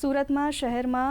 સુરતમાં શહેરમાં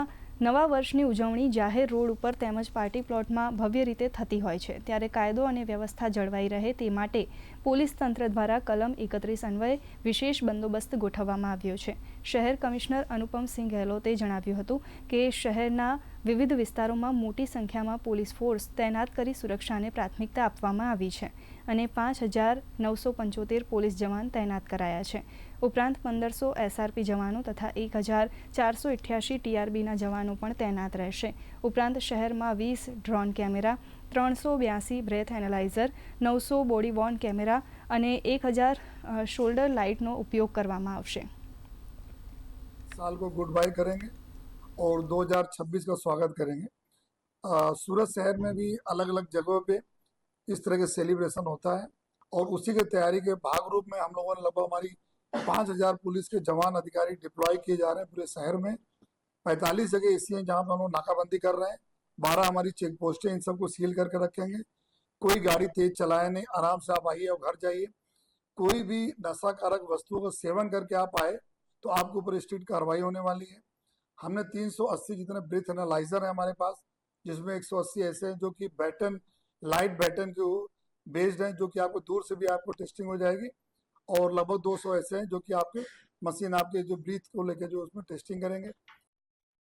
નવા વર્ષની ઉજવણી જાહેર રોડ ઉપર તેમજ પાર્ટી પ્લોટમાં ભવ્ય રીતે થતી હોય છે, ત્યારે કાયદો અને વ્યવસ્થા જળવાઈ રહે તે માટે પોલીસ તંત્ર દ્વારા કલમ 31 અન્વયે વિશેષ બંદોબસ્ત ગોઠવવામાં આવ્યો છે। શહેર કમિશનર અનુપમસિંહ ગેહલોતે જણાવ્યું હતું કે શહેરના વિવિધ વિસ્તારોમાં મોટી સંખ્યામાં પોલીસ ફોર્સ તૈનાત કરી સુરક્ષાને પ્રાથમિકતા આપવામાં આવી છે અને 5,975 પોલીસ જવાન તૈનાત કરાયા છે। ઉપરાંત 1500 SRP જવાનો તથા 1,488 TRBના જવાનો પણ તૈનાત રહેશે। ઉપરાંત શહેરમાં 20 drone camera, 382 breath analyser, 900 body worn camera અને 1000 શોલ્ડર લાઇટનો ઉપયોગ કરવામાં આવશે। साल को गुड बाय करेंगे और 2026 का स्वागत करेंगे। सूरत शहर में भी अलग अलग जगहों पे इस तरह के सेलिब्रेशन होता है और उसी की तैयारी के भाग रूप में हम लोगों ने लगभग हमारी 5,000 पुलिस के जवान अधिकारी डिप्लॉय किए जा रहे हैं पूरे शहर में। 45 जगह ऐसी हैं जहाँ पर हम लोग नाकाबंदी कर रहे हैं। 12 हमारी चेक पोस्टें, इन सबको सील करके रखेंगे। कोई गाड़ी तेज चलाए नहीं, आराम से आप आइए और घर जाइए। कोई भी नशाकारक वस्तुओं का सेवन करके आप आए तो आपके ऊपर स्ट्रिक्ट कार्रवाई होने वाली है। हमने 380 जितने ब्रीथ एनालाइजर है हमारे पास, जिसमें 180 ऐसे हैं जो कि बैटन, लाइट बैटन के बेस्ड हैं, जो कि आपको दूर से भी आपको टेस्टिंग हो जाएगी, और लगभग 200 ऐसे हैं जो कि आपके मशीन आपके जो ब्रीथ को लेकर जो उसमें टेस्टिंग करेंगे।